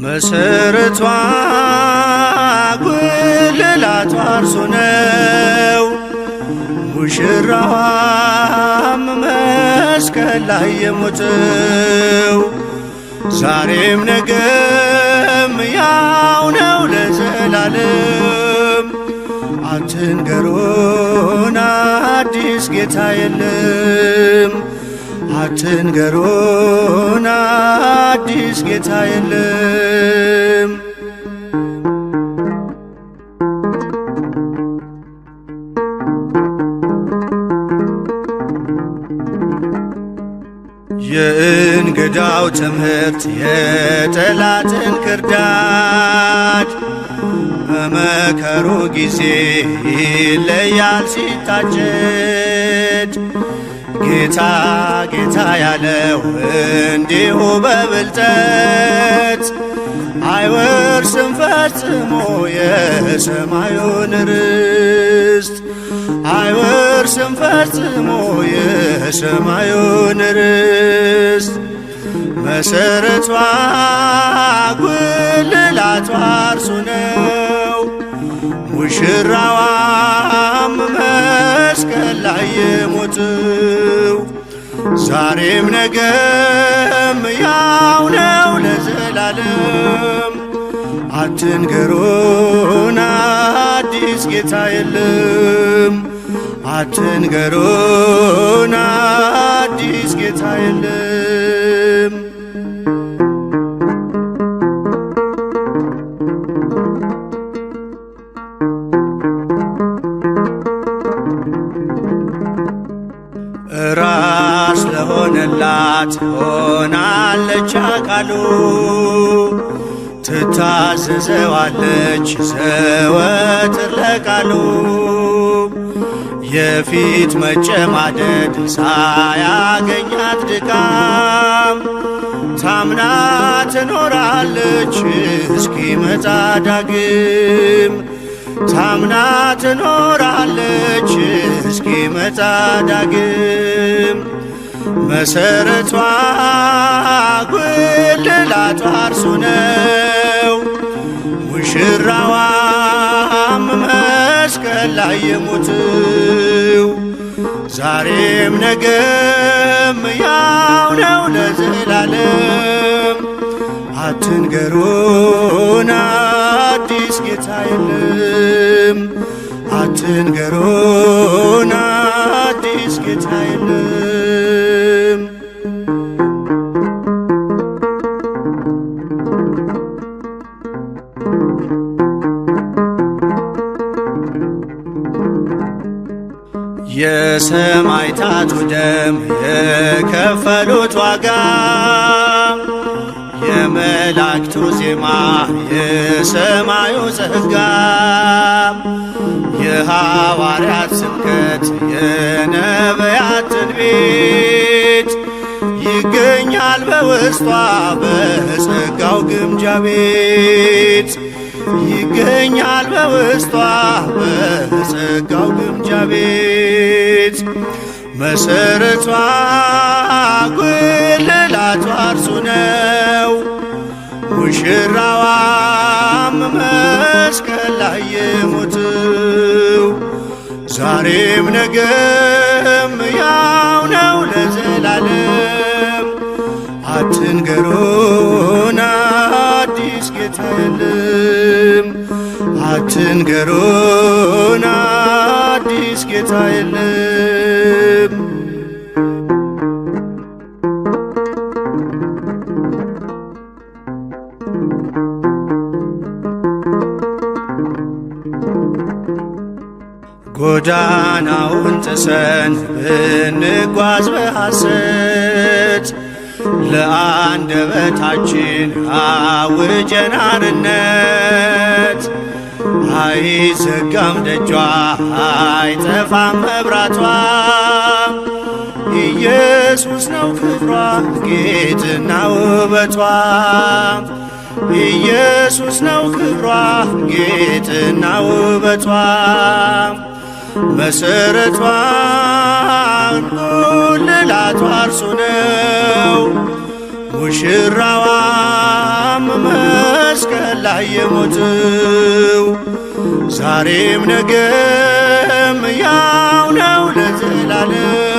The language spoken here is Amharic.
መሰረቷ ጉልላቷ እርሱ ነው። ሙሽራዋም መስቀል ላይ የሞተው ዛሬም ነገም ያው ነው ለዘላለም። አትንገሩን አዲስ ጌታ የለም። አትንገሩን አዲስ ጌታ የለም። የእንግዳው ትምህርት የጠላትን ክርዳድ በመከሩ ጊዜ ይለያል ሲታጨድ። ጌታ ጌታ ያለው እንዲሁ በብልጠት አይወርስም ፈጽሞ የሰማዩን ርስት። አይወርስም ፈጽሞ የሰማዩን ርስት። መሰረቷ ጉልላቷ እርሱ ነው። ሙሽራዋም መስቀል ላይ የሞተው ዛሬም ነገም ያው ነው ለዘላለም። አትንገሩን አዲስ ጌታ የለም። አትንገሩን አዲስ ጌታ የለም። ራስ ለሆነላት ሆናለች አካሉ። ትታዘዘዋለች ዘወትር ለቃሉ። የፊት መጨማደድ ሳያገኛት ድካም ታምና ትኖራለች እስኪመጣ ዳግም። ታምና ትኖራለች እስኪመጣ ዳግም። መሰረቷ ጉልላቷ እርሱ ነው። ሙሽራዋም መስቀል ላይ የሞተው ዛሬም ነገም ያው ነው ለዘላለም። አትንገሩን አዲስ ጌታ የለም። አትንገሩን አዲስ ጌታ የለም። የሰማዕታቱ ደም የከፈሉት ዋጋ የመላእክቱ ዜማ የሰማዩ ጸጋ የሐዋርያት ስብከት የነቢያት ትንቢት ይገኛል በውስጧ በጸጋው ግምጃ ቤት። ይገኛል በውስጧ በጸጋው ግምጃ ቤት። መሰረቷ ጉልላቷ እርሱ ነው። ሙሽራዋም መስቀል ላይ የሞተው ዛሬም ነገም ያው ነው ለዘላለም። አትንገሩን አዲስ ጌታ የለም። አትንገሩን አዲስ ጌታ የለም። ጎዳናውን ጥሰን ብንጓዝ በሐሰት ለአንደበታችን አውጀን አርነት። አይዘጋም ደጇ አይጠፋም መብራቷ ኢየሱስ ነው ክብሯ ጌጥና ውበቷ። ኢየሱስ ነው ክብሯ ጌጥና ውበቷ። መሰረቷ ጉልላቷ እርሱ ነው። ሙሽራዋም መስቀል ላይ የሞተው ዛሬም ነገም ያው ነው ለዘላለም